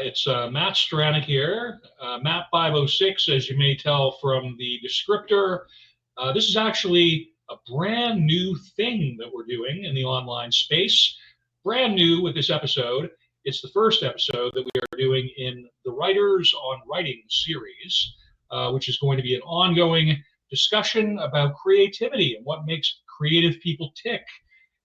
It's Matt Stranick here, Matt 506, as you may tell from the descriptor. This is actually a brand new thing that we're doing in the online space. Brand new with this episode. It's the first episode that we are doing in the Writers on Writing series, which is going to be an ongoing discussion about creativity and what makes creative people tick.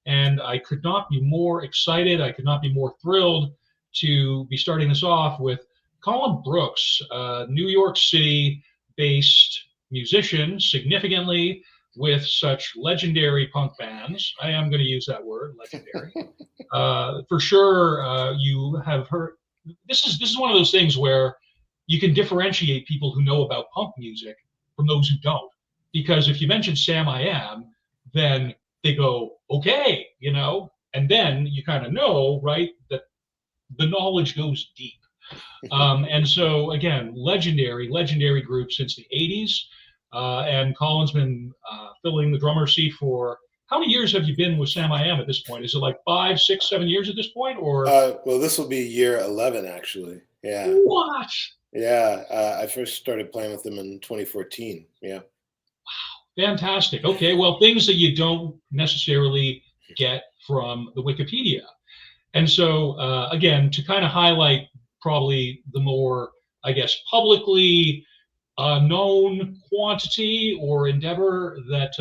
And I could not be more excited. I could not be more thrilled to be starting this off with Colin Brooks, a New York City-based musician, significantly with such legendary punk bands. I am going to use that word, legendary. For sure, you have heard. This is one of those things where you can differentiate people who know about punk music from those who don't. Because if you mention Samiam, then they go, okay, and then you kind of know, right, that the knowledge goes deep. And so, again, legendary group since the 80s. And Colin's been filling the drummer seat for, how many years have you been with Sam I Am at this point? Is it like 5, 6, 7 years at this point? Or well, this will be year 11, actually. Yeah. What? Yeah. I first started playing with them in 2014. Yeah. Fantastic. Okay, well, things that you don't necessarily get from the Wikipedia. And so, again, to kind of highlight probably the more, I guess, publicly known quantity or endeavor that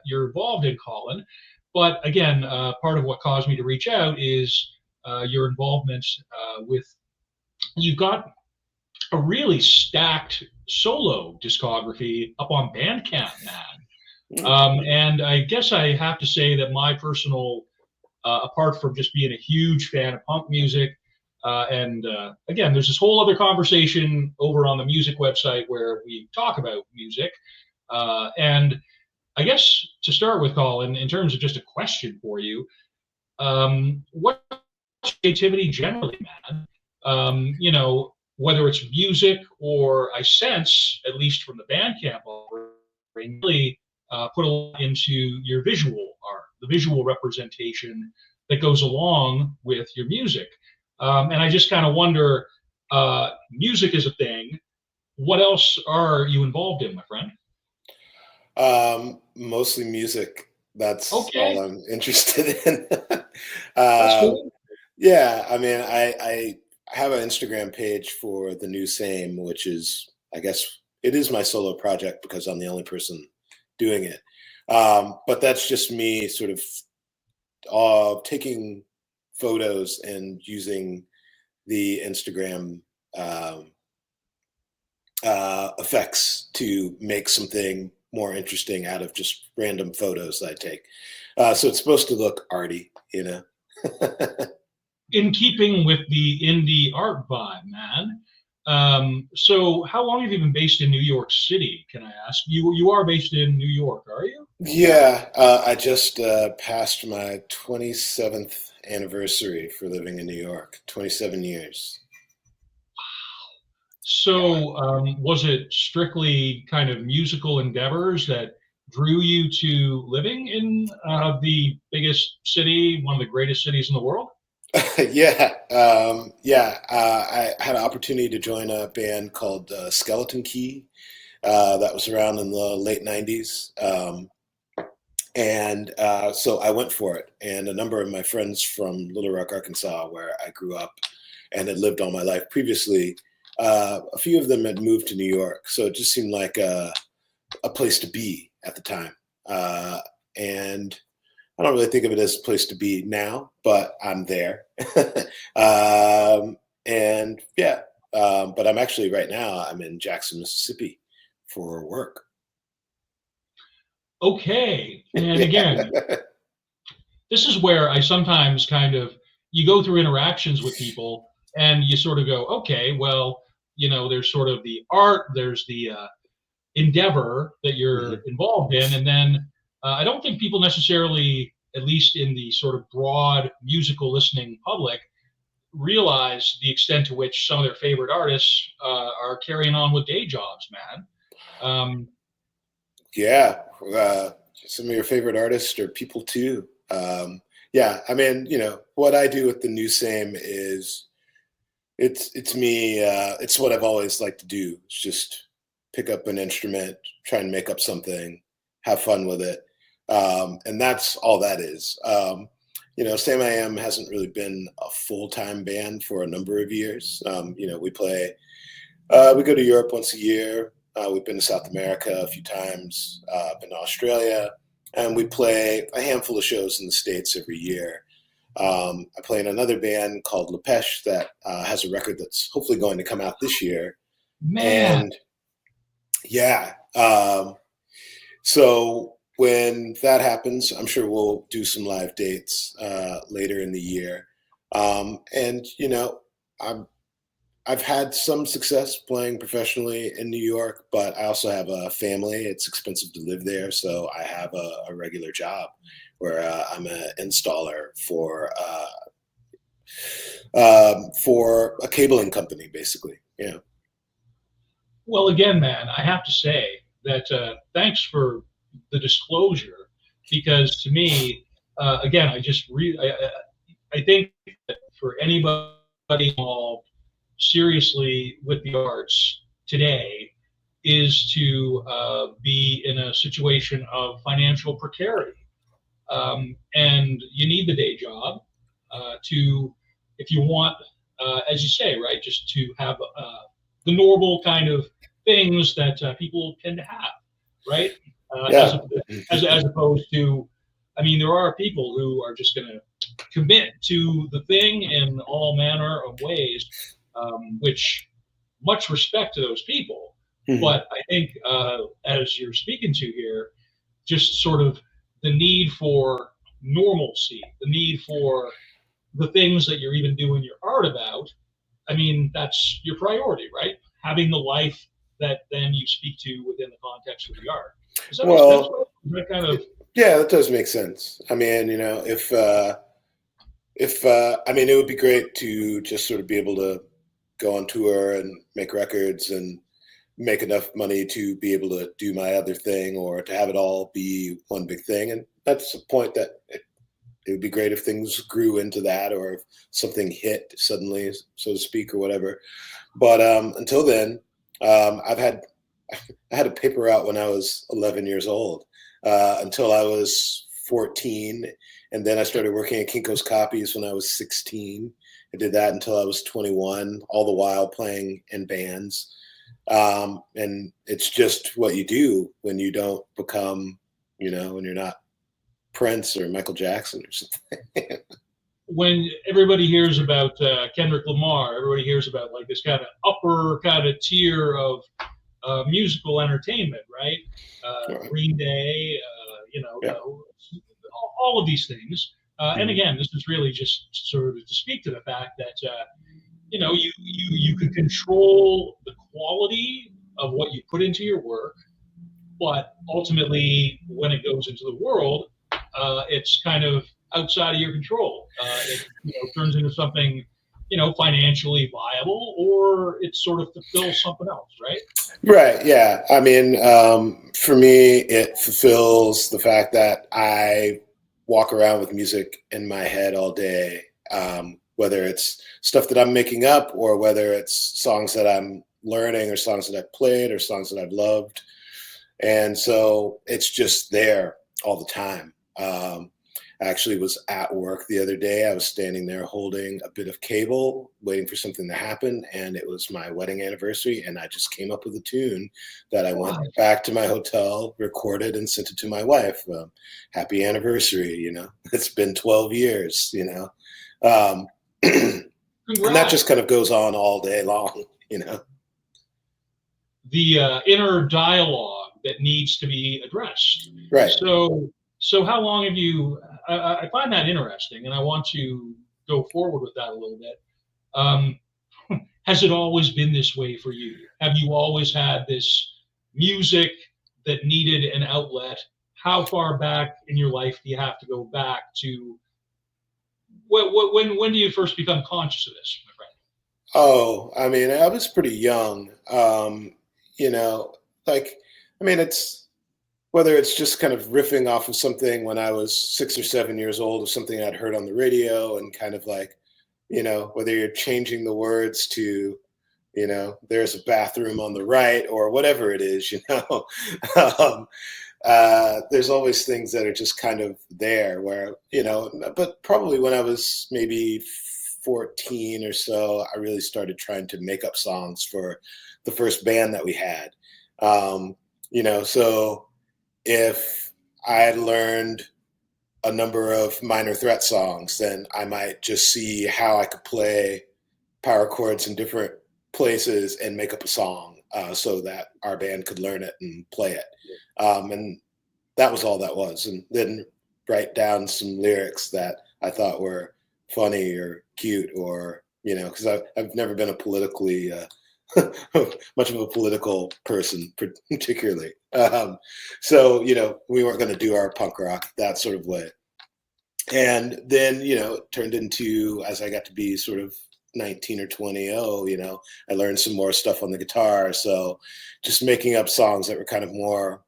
you're involved in, Colin. But again, part of what caused me to reach out is your involvement with, you've got a really stacked solo discography up on Bandcamp, man. And I guess I have to say that my personal, apart from just being a huge fan of punk music, and again, there's this whole other conversation over on the music website where we talk about music. And I guess to start with, Colin, in terms of just a question for you, what's creativity generally, man? Whether it's music or I sense, at least from the Bandcamp, really put a lot into your visual art, the visual representation that goes along with your music. And I just kind of wonder, music is a thing. What else are you involved in, my friend? Mostly music. That's okay. all I'm interested in. That's cool. Yeah, I mean, I have an Instagram page for the New Same, which is, I guess, it is my solo project because I'm the only person doing it. But that's just me sort of taking photos and using the Instagram effects to make something more interesting out of just random photos that I take. So it's supposed to look arty, In keeping with the indie art vibe, man. So how long have you been based in New York City, can I ask? You are based in New York, are you? Yeah, I just passed my 27th anniversary for living in New York, 27 years. So was it strictly kind of musical endeavors that drew you to living in the biggest city, one of the greatest cities in the world? Yeah. I had an opportunity to join a band called Skeleton Key that was around in the late 90s. And so I went for it. And a number of my friends from Little Rock, Arkansas, where I grew up and had lived all my life previously, a few of them had moved to New York. So it just seemed like a place to be at the time. And I don't really think of it as a place to be now, but I'm there. And yeah, but I'm actually right now, I'm in Jackson, Mississippi for work. Okay. And again, this is where I sometimes you go through interactions with people and you sort of go, okay, well, there's sort of the art, there's the endeavor that you're involved in. And then I don't think people necessarily, at least in the sort of broad musical listening public, realize the extent to which some of their favorite artists are carrying on with day jobs, man. Yeah. Some of your favorite artists are people too. Yeah. I mean, what I do with the New Same is it's me. It's what I've always liked to do. It's just pick up an instrument, try and make up something, have fun with it, and that's all that is. Samiam hasn't really been a full-time band for a number of years. We play. We go to Europe once a year. We've been to South America a few times. Been to Australia, and we play a handful of shows in the States every year. I play in another band called LAPêCHE that has a record that's hopefully going to come out this year. Man, And yeah, so when that happens, I'm sure we'll do some live dates later in the year. And I've had some success playing professionally in New York, but I also have a family. It's expensive to live there, so I have a regular job where I'm an installer for a cabling company, basically. Yeah. well, again, man, I have to say that thanks for the disclosure, because to me, again, I think that for anybody involved seriously with the arts today is to be in a situation of financial precarity. And you need the day job if you want, as you say, right, just to have the normal kind of things that people tend to have, right? Yeah. As opposed to, I mean, there are people who are just going to commit to the thing in all manner of ways, which much respect to those people. Mhm. But I think, as you're speaking to here, just sort of the need for normalcy, the need for the things that you're even doing your art about. I mean, that's your priority, right? Having the life that then you speak to within the context of the art. Does that make sense? Well, Is that kind of yeah, that does make sense. I mean, I mean, it would be great to just sort of be able to go on tour and make records and make enough money to be able to do my other thing, or to have it all be one big thing. And that's the point, that it would be great if things grew into that, or if something hit suddenly, so to speak, or whatever. But until then, I had a paper out when I was 11 years old, until I was 14. And then I started working at Kinko's Copies when I was 16. I did that until I was 21, all the while playing in bands. And it's just what you do when you don't become, when you're not Prince or Michael Jackson or something. when everybody hears about Kendrick Lamar, everybody hears about like this kind of upper kind of tier of musical entertainment, right? Right. Green Day, Yeah. all of these things. And Mhm. again, this is really just sort of to speak to the fact that you can control the quality of what you put into your work, but ultimately, when it goes into the world, it's kind of outside of your control. It turns into something financially viable, or it sort of fulfills something else, right? Right. Yeah. I mean, for me, it fulfills the fact that I walk around with music in my head all day, whether it's stuff that I'm making up, or whether it's songs that I'm learning, or songs that I've played, or songs that I've loved. And so it's just there all the time. I actually was at work the other day. I was standing there holding a bit of cable, waiting for something to happen, and it was my wedding anniversary. And I just came up with a tune that I went Wow. back to my hotel, recorded, and sent it to my wife. Happy anniversary! It's been 12 years. Um, and that just Congrats. kind of goes on all day long. The inner dialogue that needs to be addressed. Right. So how long have you? I find that interesting, and I want to go forward with that a little bit. Um, has it always been this way for you? Have you always had this music that needed an outlet? How far back in your life do you have to go back to? When do you first become conscious of this, my friend? Oh, I mean, I was pretty young. You know, like, I mean, it's whether it's just kind of riffing off of something when I was 6 or 7 years old, or something I'd heard on the radio, and kind of like whether you're changing the words to, there's a bathroom on the right or whatever it is, um, there's always things that are just kind of there where, but probably when I was maybe 14 or so, I really started trying to make up songs for the first band that we had. So if I had learned a number of Minor Threat songs, then I might just see how I could play power chords in different places and make up a song so that our band could learn it and play it. And that was all that was. And then write down some lyrics that I thought were funny or cute or, because I've never been a politically much of a political person, particularly. So, we weren't going to do our punk rock that sort of way. And then, it turned into, as I got to be sort of 19 or 20, I learned some more stuff on the guitar. So just making up songs that were kind of more,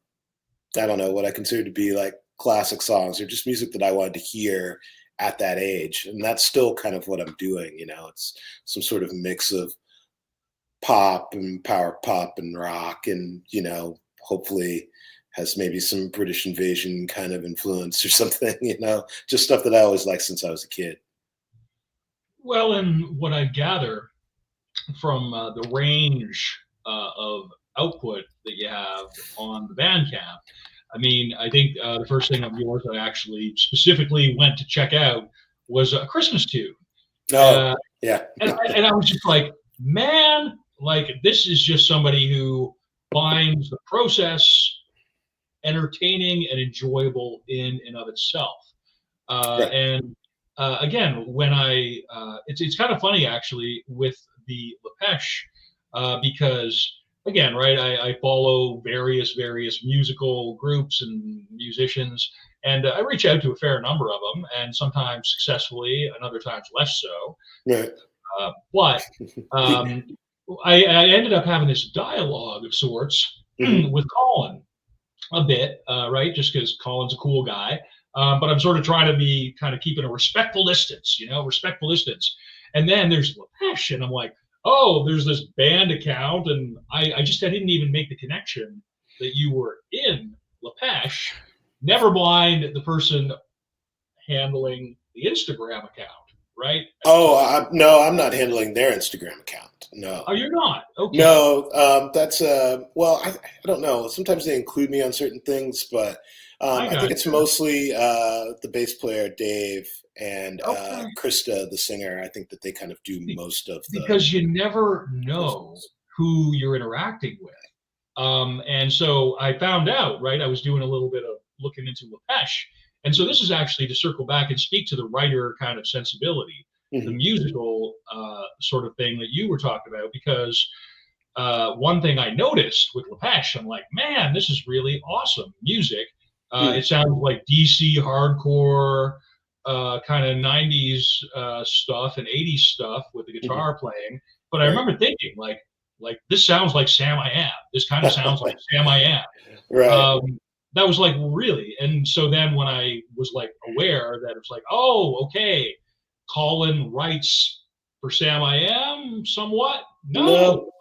I don't know, what I consider to be like classic songs or just music that I wanted to hear at that age. And that's still kind of what I'm doing. It's some sort of mix of pop and power pop and rock and, hopefully has maybe some British invasion kind of influence or something, just stuff that I always liked since I was a kid. Well, and what I gather from the range of output that you have on the Bandcamp, I mean, I think the first thing of yours I actually specifically went to check out was a Christmas tune. Oh, yeah. And I was just like, man, like this is just somebody who finds the process entertaining and enjoyable in and of itself. Right. And again, when it's kind of funny actually with the LAPêCHE, because again, right, I follow various musical groups and musicians, and I reach out to a fair number of them, and sometimes successfully, and other times less so. Right. But I ended up having this dialogue of sorts with Colin a bit, right? Just because Colin's a cool guy. But I'm sort of trying to be kind of keeping a respectful distance, respectful distance. And then there's LAPêCHE, and I'm like, oh, there's this band account, and I didn't even make the connection that you were in LAPêCHE. Never mind the person handling the Instagram account, right? Oh, no, I'm not handling their Instagram account. No. Oh, you're not? Okay. No, that's well, I don't know. Sometimes they include me on certain things, but I think it's mostly the bass player Dave and Krista, the singer. I think that they kind of do most of the, because you never know who you're interacting with. And so I found out, right? I was doing a little bit of looking into LAPêCHE, and so this is actually to circle back and speak to the writer kind of sensibility, the musical sort of thing that you were talking about, because one thing I noticed with LAPêCHE, I'm like, man, this is really awesome music. It sounds like DC hardcore, kind of 90s stuff and 80s stuff with the guitar playing. But I remember thinking, like this sounds like Samiam. This kind of sounds like Samiam. right. That was like, really. And so then when I was like aware that it's like, oh, okay, Colin writes for Samiam somewhat. No.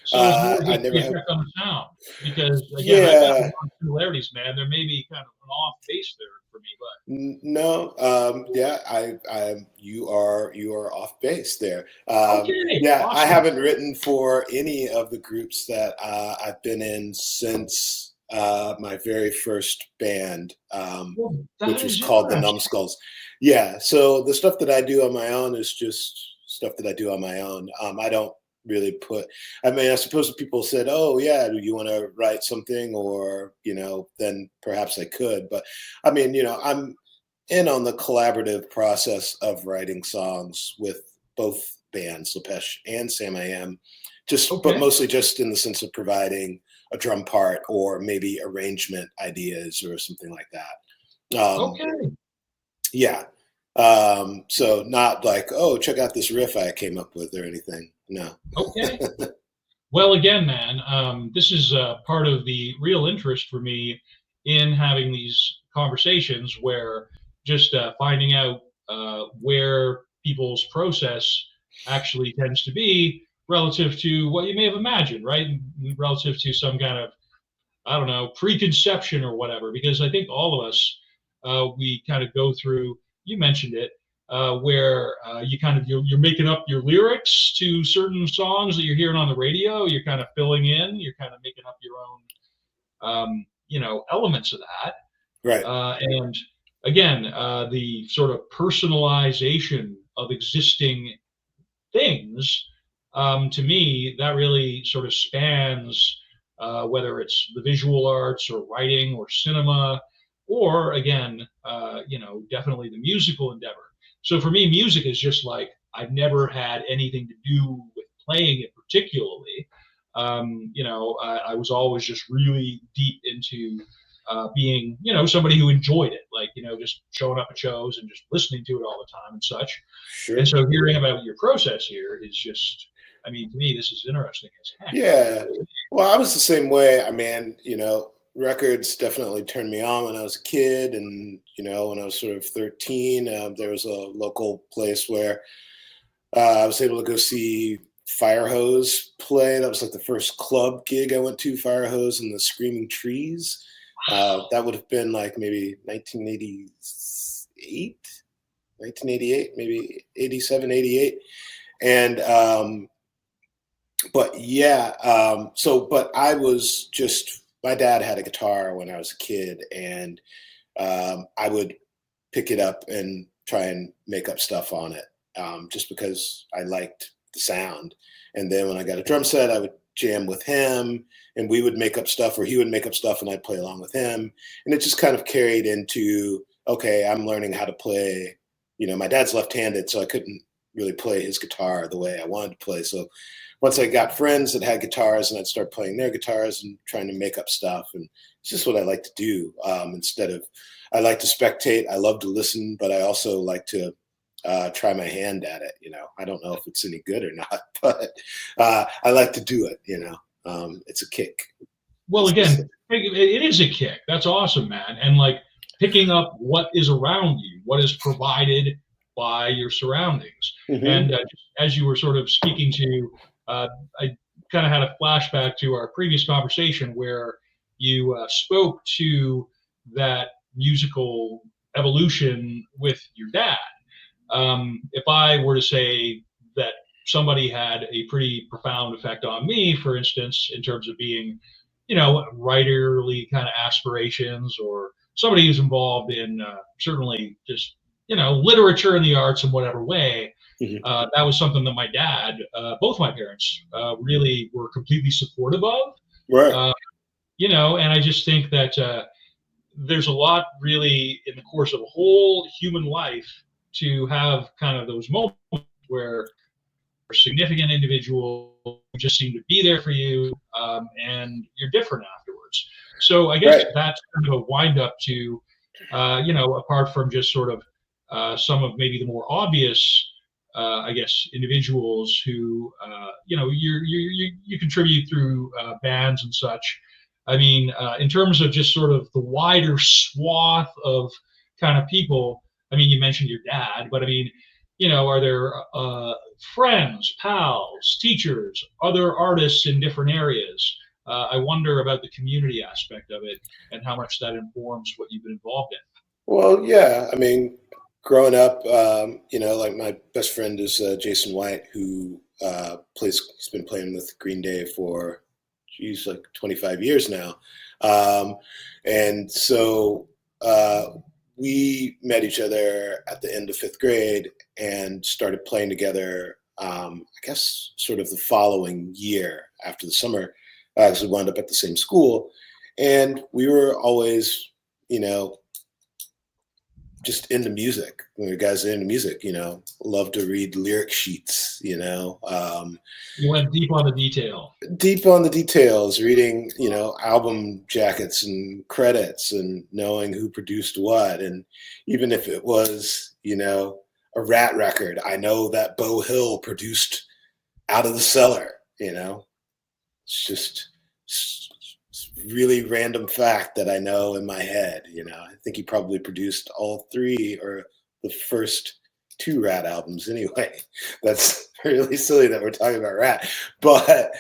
So it's more I just never the have. effect on the sound, because again, I've got a lot of similarities, man. There may be kind of an off base there for me, but No, yeah, you are off base there. okay, Yeah, I awesome. haven't written for any of the groups that I've been in since my very first band, Well, that which was is called the interesting. Numbskulls. Yeah, so the stuff that I do on my own is just stuff that I do on my own. I don't really put, I mean, I suppose if people said, oh yeah, do you want to write something, or then perhaps I could, but I mean, I'm in on the collaborative process of writing songs with both bands, LAPêCHE and Samiam, but Okay, mostly just in the sense of providing a drum part or maybe arrangement ideas or something like that. okay, Yeah. So not like, oh, check out this riff I came up with or anything. No. okay. Well, again, man, this is part of the real interest for me in having these conversations, where just finding out where people's process actually tends to be relative to what you may have imagined, right? Relative to some kind of, I don't know, preconception or whatever. Because I think all of us, we kind of go through. You mentioned it, where you kind of you're making up your lyrics to certain songs that you're hearing on the radio. You're kind of filling in. You're kind of making up your own, elements of that. Right. And again, the sort of personalization of existing things, to me, that really sort of spans whether it's the visual arts or writing or cinema, or again, definitely the musical endeavor. So for me, music is just like I've never had anything to do with playing it particularly. I was always just really deep into being, somebody who enjoyed it, like, just showing up at shows and just listening to it all the time and such. Sure. And so hearing about your process here is just, I mean, to me, this is interesting as heck. Yeah. Well, I was the same way. I mean, records definitely turned me on when I was a kid. And, when I was sort of 13, there was a local place where I was able to go see Firehose play. That was like the first club gig I went to, Firehose and the Screaming Trees. That would have been like maybe 1988, maybe 87, 88. And, but yeah, but I was just, my dad had a guitar when I was a kid, and I would pick it up and try and make up stuff on it, just because I liked the sound. And then when I got a drum set, I would jam with him, and we would make up stuff, or he would make up stuff and I'd play along with him. And it just kind of carried into, okay, I'm learning how to play. My dad's left-handed, so I couldn't really play his guitar the way I wanted to play. So once I got friends that had guitars, and I'd start playing their guitars and trying to make up stuff. And it's just what I like to do. I like to spectate. I love to listen, but I also like to try my hand at it. I don't know if it's any good or not, but I like to do it. It's a kick. Well, again, it is a kick. That's awesome, man. And like picking up what is around you, what is provided by your surroundings. Mm-hmm. And as you were sort of speaking to, I kind of had a flashback to our previous conversation where you spoke to that musical evolution with your dad. If I were to say that somebody had a pretty profound effect on me, for instance, in terms of being, writerly kind of aspirations, or somebody who's involved in certainly just, literature and the arts in whatever way, Mm-hmm. that was something that my dad, both my parents, really were completely supportive of. Right. And I just think that there's a lot really in the course of a whole human life to have kind of those moments where a significant individual who just seem to be there for you, and you're different afterwards. So I guess that's kind of a wind up to, apart from just sort of some of maybe the more obvious, I guess, individuals who, you contribute through bands and such. I mean, in terms of just sort of the wider swath of kind of people, I mean, you mentioned your dad, but I mean, are there friends, pals, teachers, other artists in different areas? I wonder about the community aspect of it and how much that informs what you've been involved in. Well, yeah. I mean, growing up, like my best friend is Jason White, who he's been playing with Green Day for, like 25 years now. And so we met each other at the end of 5th grade and started playing together, I guess, sort of the following year after the summer, because we wound up at the same school. And we were always, just into music. When the guys are into music, love to read lyric sheets, You went deep on the detail. deep on the details, reading, album jackets and credits and knowing who produced what. And even if it was, a Rat record, I know that Beau Hill produced Out of the Cellar, it's just really random fact that I know in my head. I think he probably produced all 3 or the first 2 Rat albums anyway. That's really silly that we're talking about Rat, but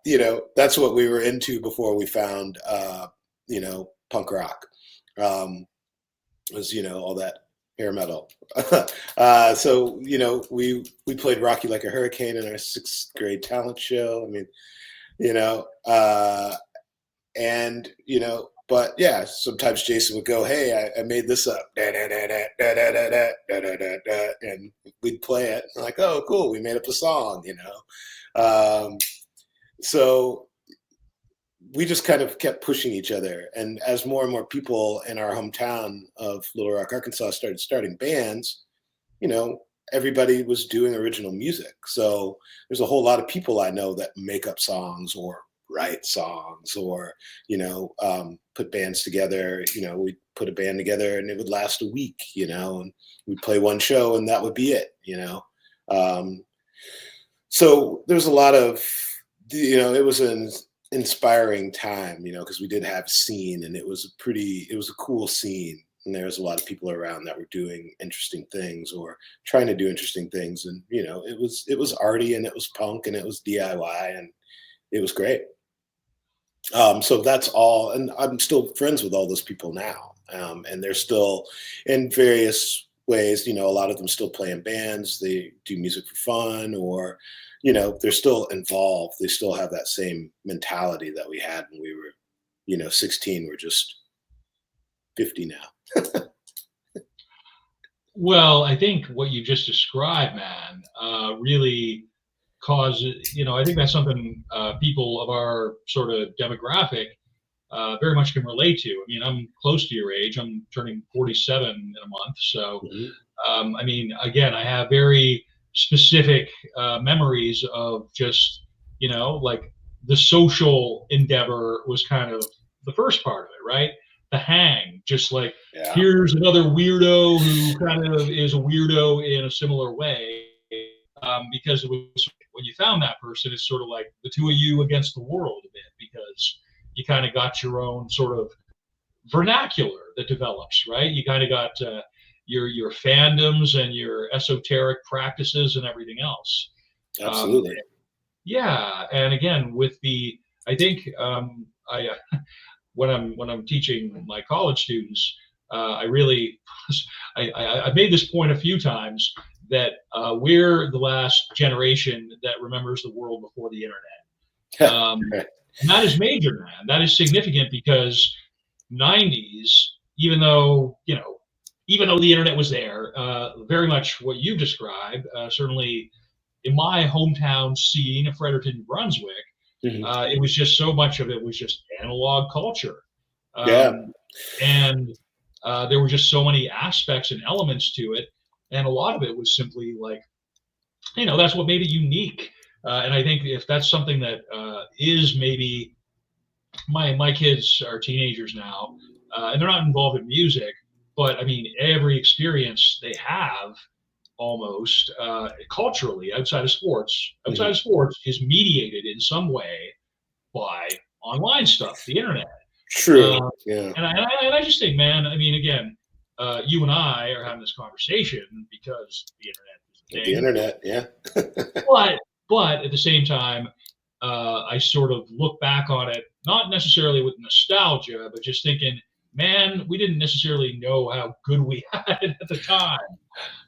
you know, that's what we were into before we found you know, punk rock. Was, you know, all that hair metal. So, you know, we played Rocky Like a Hurricane in our 6th grade talent show. I mean, you know, and, you know, but yeah, sometimes Jason would go, "Hey, I made this up," and we'd play it. Like, "Oh, cool, we made up a song," you know. So we just kind of kept pushing each other. And as more and more people in our hometown of Little Rock, Arkansas starting bands, you know, everybody was doing original music. So there's a whole lot of people I know that make up songs or write songs or, you know, put bands together. You know, we'd put a band together and it would last a week, you know, and we'd play one show and that would be it, you know. So there's a lot of, you know, it was an inspiring time, you know, because we did have a scene and it was a cool scene. And there was a lot of people around that were doing interesting things or trying to do interesting things. And, you know, it was arty and it was punk and it was DIY and it was great. So that's all. And I'm still friends with all those people now. And they're still in various ways, you know, a lot of them still play in bands. They do music for fun or, you know, they're still involved. They still have that same mentality that we had when we were, you know, 16. We're just 50 now. Well, I think what you just described, man, really causes, you know, I think that's something people of our sort of demographic very much can relate to. I mean, I'm close to your age. I'm turning 47 in a month. So, I mean, again, I have very specific memories of just, you know, like the social endeavor was kind of the first part of it, right? The hang, just like, here's another weirdo who kind of is a weirdo in a similar way. Because it was, when you found that person, it's sort of like the two of you against the world a bit, because you kind of got your own sort of vernacular that develops, right? You kind of got your fandoms and your esoteric practices and everything else. Absolutely. Yeah, and again, with the, I think I when I'm teaching my college students, I really I've made this point a few times that we're the last generation that remembers the world before the internet. And that is major, man. That is significant because 90s, even though, you know, even though the internet was there, very much what you described, certainly in my hometown scene of Fredericton, New Brunswick, it was just so much of it was just analog culture. And there were just so many aspects and elements to it. And a lot of it was simply like, you know, that's what made it unique. And I think if that's something that is maybe, my kids are teenagers now, and they're not involved in music, but I mean, every experience they have almost culturally outside of sports is mediated in some way by online stuff, the internet. True. And I just think, man, I mean, again, you and I are having this conversation because the internet is a thing. The internet, yeah. But at the same time, I sort of look back on it, not necessarily with nostalgia, but just thinking, man, we didn't necessarily know how good we had it at the time.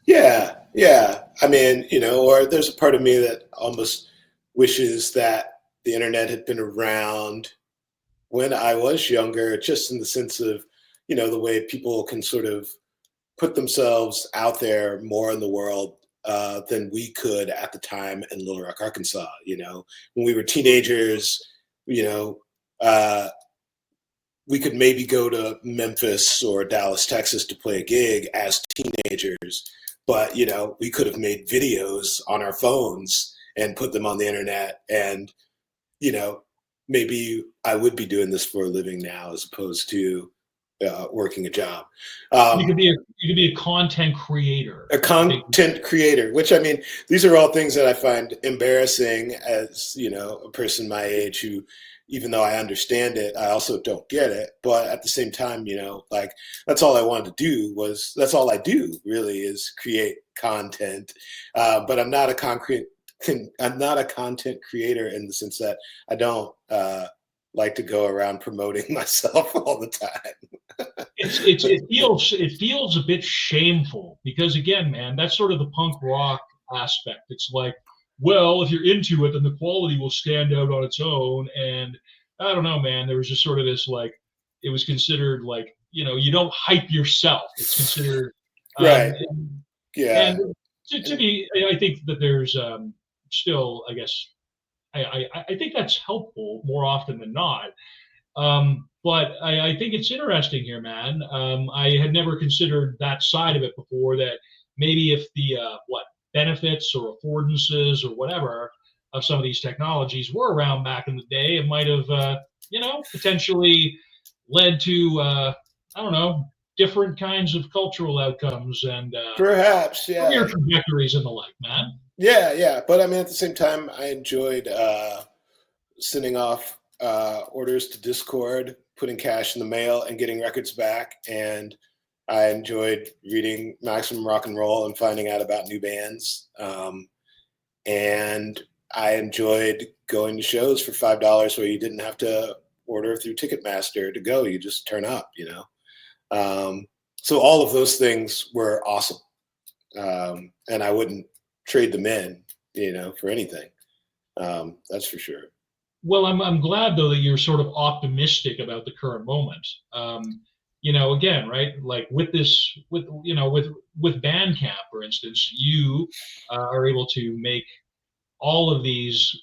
Yeah, yeah. I mean, you know, or there's a part of me that almost wishes that the internet had been around when I was younger, just in the sense of, you know, the way people can sort of put themselves out there more in the world than we could at the time in Little Rock, Arkansas. You know, when we were teenagers, you know, we could maybe go to Memphis or Dallas, Texas to play a gig as teenagers, but, you know, we could have made videos on our phones and put them on the internet. And, you know, maybe I would be doing this for a living now as opposed to working a job. You could be a content creator. A content creator, which, I mean, these are all things that I find embarrassing as, you know, a person my age who even though I understand it, I also don't get it. But at the same time, like that's all I wanted to do that's all I do really is create content. But I'm not I'm not a content creator in the sense that I don't like to go around promoting myself all the time. It feels a bit shameful because again, man, that's sort of the punk rock aspect. It's like, well, if you're into it, then the quality will stand out on its own. And I don't know, man. There was just sort of this like, it was considered like, you don't hype yourself. It's considered, Right. and, Yeah. and to me, I think that there's still, I guess, I think that's helpful more often than not. But I think it's interesting here, man. I had never considered that side of it before. That maybe if the what benefits or affordances or whatever of some of these technologies were around back in the day, it might have potentially led to I don't know, different kinds of cultural outcomes and Perhaps, career yeah. trajectories and the like, man. Yeah, yeah. But I mean, at the same time, I enjoyed sending off orders to Discord, putting cash in the mail, and getting records back. And I enjoyed reading Maximum Rock and Roll and finding out about new bands. And I enjoyed going to shows for $5 where you didn't have to order through Ticketmaster to go. You just turn up, So all of those things were awesome. And I wouldn't trade them in, for anything. That's for sure. Well, I'm glad though that you're sort of optimistic about the current moment. Again, right? Like with this, with Bandcamp, for instance, you are able to make all of these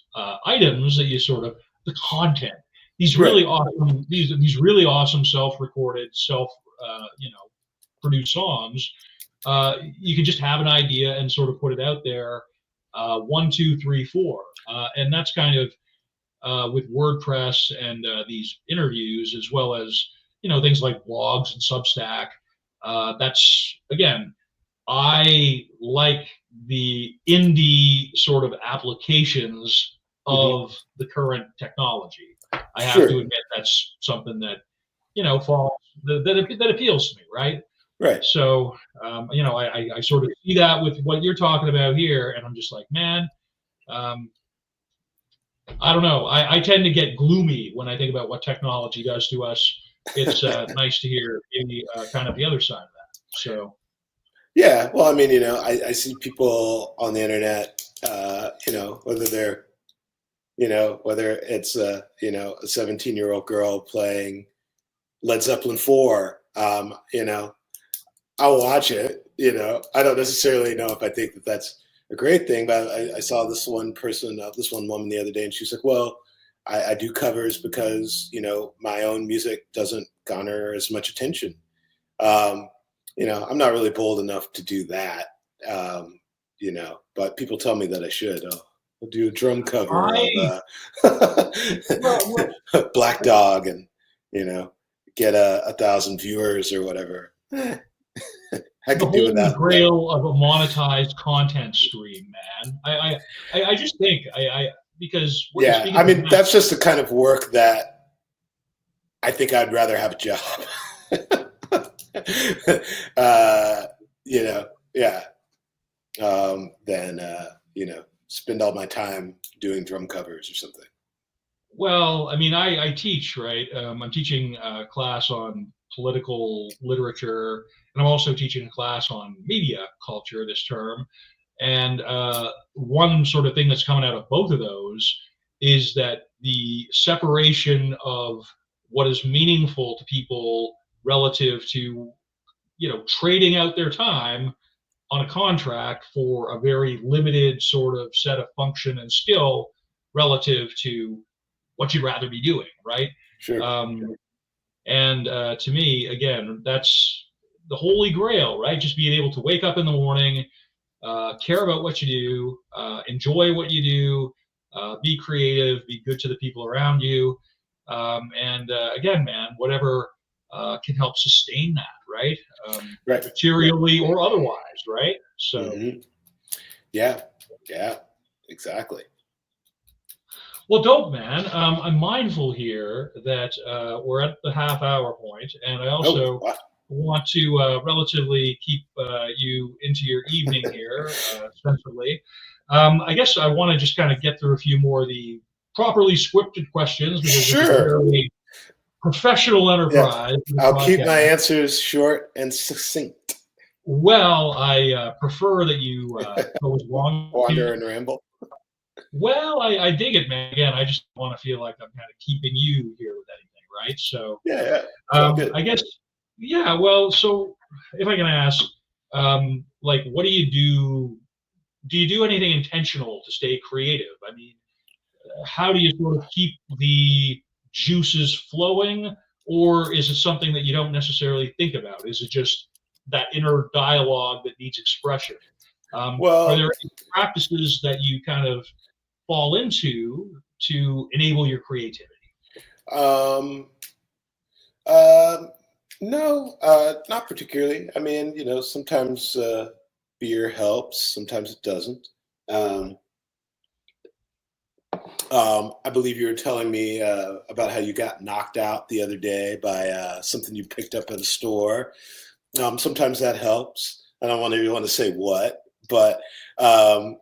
items that you sort of the content, these really awesome, these really awesome self-recorded, produced songs. You can just have an idea and sort of put it out there. 1, 2, 3, 4, and that's kind of with WordPress and these interviews, as well as things like blogs and Substack. That's again, I like the indie sort of applications of the current technology. I have to admit that's something that falls that appeals to me, right? Right. So I sort of see that with what you're talking about here, and I'm just like, man. I don't know. I tend to get gloomy when I think about what technology does to us. It's nice to hear maybe kind of the other side of that. So, yeah. Well, I mean, I see people on the internet, whether they're, whether it's a 17-year-old girl playing Led Zeppelin 4, I'll watch it. I don't necessarily know if I think that that's a great thing, but I saw this one person, this one woman the other day, and she's like, well, I do covers because, my own music doesn't garner as much attention. I'm not really bold enough to do that, but people tell me that I should. I'll do a drum cover of Black Dog and, get 1,000 viewers or whatever. I could do without the grail of a monetized content stream, man. I just think because I mean that's just the kind of work that I think I'd rather have a job. Than spend all my time doing drum covers or something. Well, I mean, I teach, right? I'm teaching a class on political literature, and I'm also teaching a class on media culture this term. And one sort of thing that's coming out of both of those is that the separation of what is meaningful to people relative to, trading out their time on a contract for a very limited sort of set of function and skill relative to what you'd rather be doing, right? Sure. And to me, again, that's the holy grail, right? Just being able to wake up in the morning, care about what you do, enjoy what you do, be creative, be good to the people around you. And again, man, whatever can help sustain that, right? Right. Materially or otherwise, right? So, yeah, exactly. Well, dope, man. I'm mindful here that we're at the half hour point, and I Oh, also wow. want to relatively keep you into your evening here, sensibly. I guess I want to just kind of get through a few more of the properly scripted questions because this is a Sure. very professional Yeah. enterprise, this I'll keep my podcast. answers short and succinct. Well, I prefer that you go as long. Wander and ramble. Well, I dig it, man. Again, I just want to feel like I'm kind of keeping you here with anything, right? So, Yeah, yeah. It's all good. I guess, yeah. Well, so if I can ask, like, what do you do? Do you do anything intentional to stay creative? I mean, how do you sort of keep the juices flowing, or is it something that you don't necessarily think about? Is it just that inner dialogue that needs expression? Are Well, there any practices that you kind of fall into to enable your creativity? um, uh, no, not particularly. I mean, sometimes beer helps, sometimes it doesn't. Um, I believe you were telling me about how you got knocked out the other day by something you picked up at a store. Sometimes that helps. I don't want everyone to say what, but um,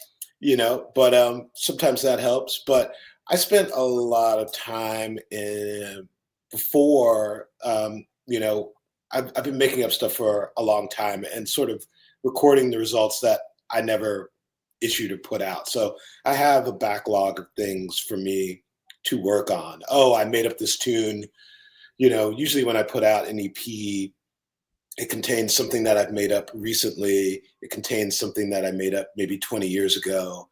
sometimes that helps. But I spent a lot of time in before. I've been making up stuff for a long time and sort of recording the results that I never issued or put out. So I have a backlog of things for me to work on. Oh, I made up this tune. Usually when I put out an EP, it contains something that I've made up recently. It contains something that I made up maybe 20 years ago,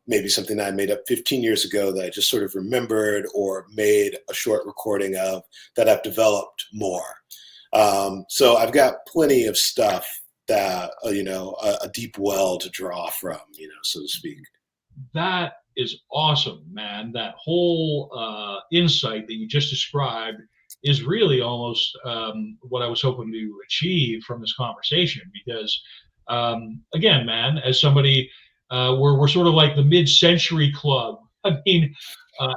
maybe something that I made up 15 years ago that I just sort of remembered or made a short recording of that I've developed more. So I've got plenty of stuff that, a deep well to draw from, so to speak. That is awesome, man. That whole insight that you just described is really almost what I was hoping to achieve from this conversation. Because, again, man, as somebody, we're sort of like the mid-century club. I mean,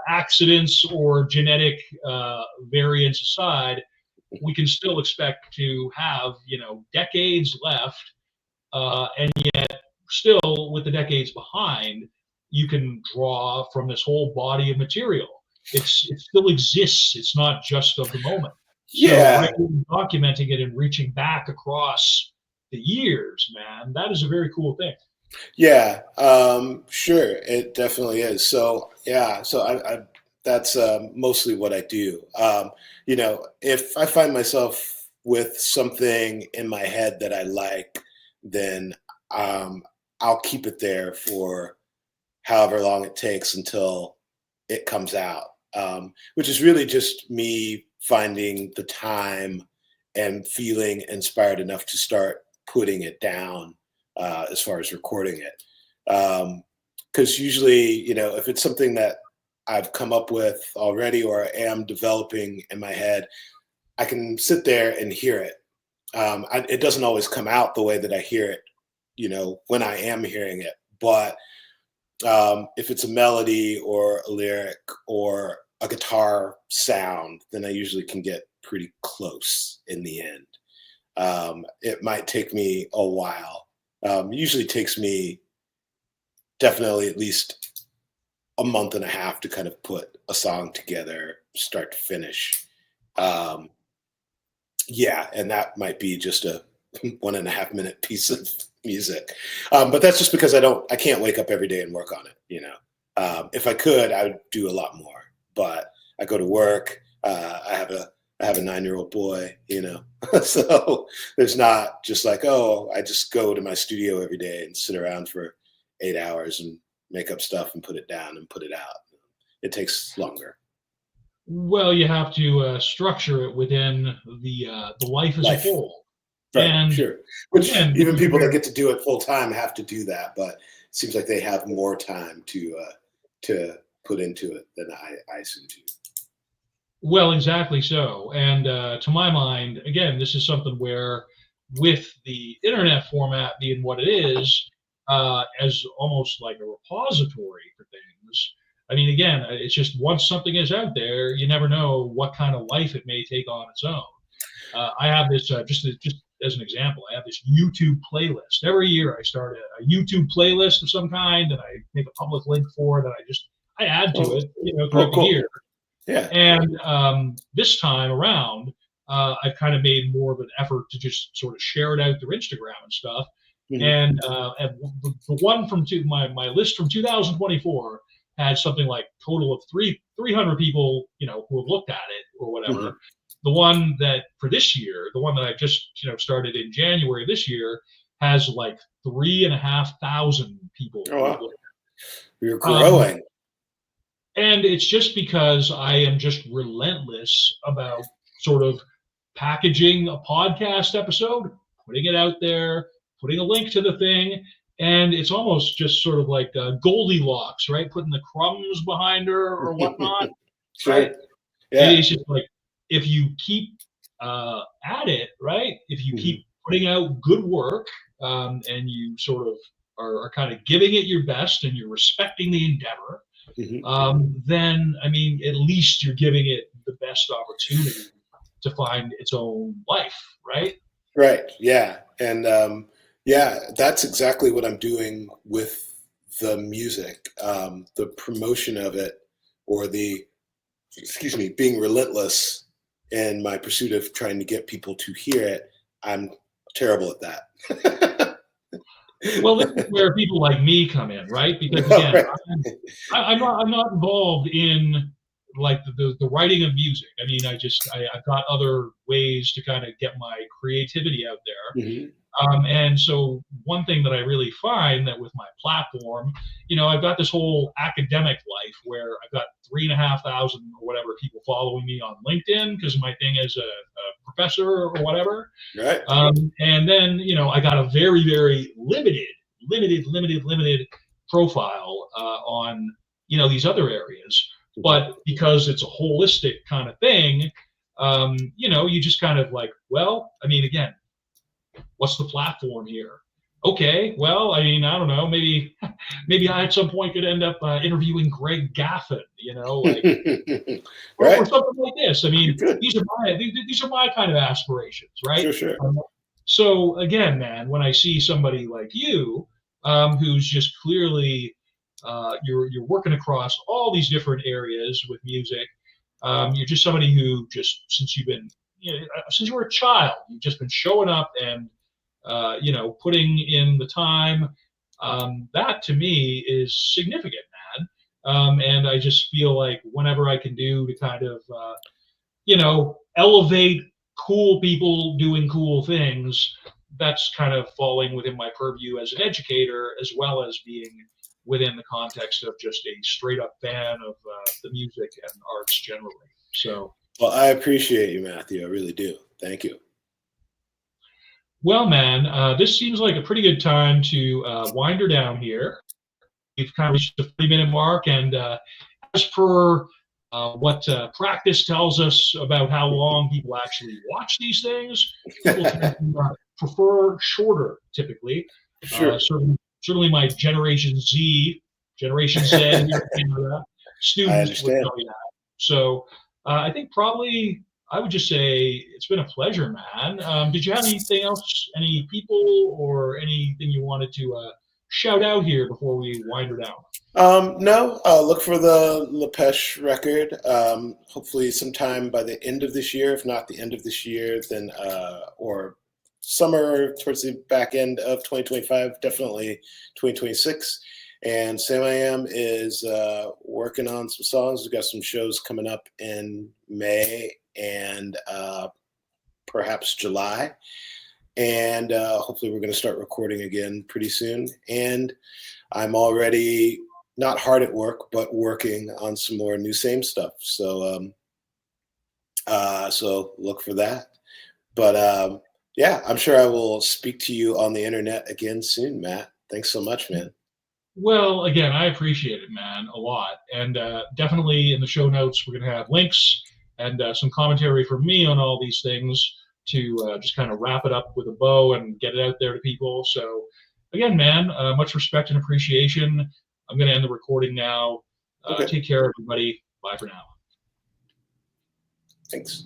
accidents or genetic variants aside, we can still expect to have decades left, and still with the decades behind, you can draw from this whole body of material. It still exists. It's not just of the moment. So Yeah, writing, documenting it, and reaching back across the years, man, that is a very cool thing. yeah, sure, it definitely is. So yeah, so I that's mostly what I do. If I find myself with something in my head that I like, then um, I'll keep it there for however long it takes until it comes out, which is really just me finding the time and feeling inspired enough to start putting it down as far as recording it. Because usually, if it's something that I've come up with already or am developing in my head, I can sit there and hear it. It doesn't always come out the way that I hear it, when I am hearing it. But if it's a melody or a lyric or a guitar sound, then I usually can get pretty close in the end. It might take me a while. Usually takes me definitely at least a month and a half to kind of put a song together, start to finish. Um, yeah, and that might be just a 1.5 minute piece of music. But that's just because I can't wake up every day and work on it. If I could, I would do a lot more, but I go to work. I have a 9-year-old boy, so there's not just like, oh, I just go to my studio every day and sit around for 8 hours and make up stuff and put it down and put it out. It takes longer. Well, you have to structure it within the life as a Life. whole. Right, And sure. Which again, this even is people that where get to do it full time have to do that, but it seems like they have more time to put into it than I seem to. well, exactly so. And to my mind, again, this is something where, with the internet format being what it is, as almost like a repository for things, I mean, again, it's just once something is out there, you never know what kind of life it may take on its own. I have this just as an example. I have this YouTube playlist. Every year, I start a YouTube playlist of some kind, and I make a public link for it, and I add to it, throughout the year. Yeah. And this time around, I've kind of made more of an effort to just sort of share it out through Instagram and stuff. And the one from my list from 2024 had something like total of 300 people, who have looked at it or whatever. The one that for this year, the one that I just started in January this year, has like 3,500 people. Oh, wow. You're growing. And it's just because I am just relentless about sort of packaging a podcast episode, putting it out there, putting a link to the thing, and it's almost just sort of like Goldilocks, right? Putting the crumbs behind her or whatnot. Sure. Right? Yeah. It's just like, if you keep at it, right? If you keep putting out good work, and you sort of are kind of giving it your best and you're respecting the endeavor, then, I mean, at least you're giving it the best opportunity to find its own life, right? Right. Yeah. And that's exactly what I'm doing with the music, the promotion of it, or being relentless in my pursuit of trying to get people to hear it. I'm terrible at that. Well, this is where people like me come in, right? Because again, I'm not involved in like the writing of music. I mean, I've got other ways to kind of get my creativity out there. And so one thing that I really find that with my platform, I've got this whole academic life where I've got 3,500 or whatever people following me on LinkedIn because my thing is a professor or whatever. Right. And then, I got a very, very limited profile on, these other areas. But because it's a holistic kind of thing, you just kind of like, well, I mean, again, what's the platform here? Okay, well, I mean, I don't know. Maybe I at some point could end up interviewing Greg Gaffin, like, or something like this. I mean, these are my kind of aspirations, right? Sure. So again, man, when I see somebody like you, who's just clearly you're working across all these different areas with music, you're just somebody who just since you were a child, you've just been showing up and putting in the time. That to me is significant, man. And I just feel like whenever I can do to kind of elevate cool people doing cool things, that's kind of falling within my purview as an educator, as well as being within the context of just a straight up fan of the music and arts generally. So. Well, I appreciate you, Matthew. I really do. Thank you. Well, man, this seems like a pretty good time to wind her down here. We've kind of reached the 30-minute mark, and as per what practice tells us about how long people actually watch these things, people tend to prefer shorter, typically. Sure. Certainly my Generation Z here in Canada, students would tell you that. So I think probably I would just say it's been a pleasure, man. Did you have anything else, any people or anything you wanted to shout out here before we wind her down? No, look for the LAPêCHE record. Hopefully sometime by the end of this year. If not the end of this year, then or summer towards the back end of 2025, definitely 2026. And Samiam is working on some songs. We've got some shows coming up in May and perhaps July. And hopefully we're going to start recording again pretty soon. And I'm already not hard at work, but working on some more new Same stuff. So so look for that. But yeah, I'm sure I will speak to you on the internet again soon, Matt. Thanks so much, man. Well, again, I appreciate it, man, a lot. And definitely in the show notes, we're going to have links and some commentary from me on all these things to just kind of wrap it up with a bow and get it out there to people. So again, man, much respect and appreciation. I'm going to end the recording now. Okay. Take care, everybody. Bye for now. Thanks.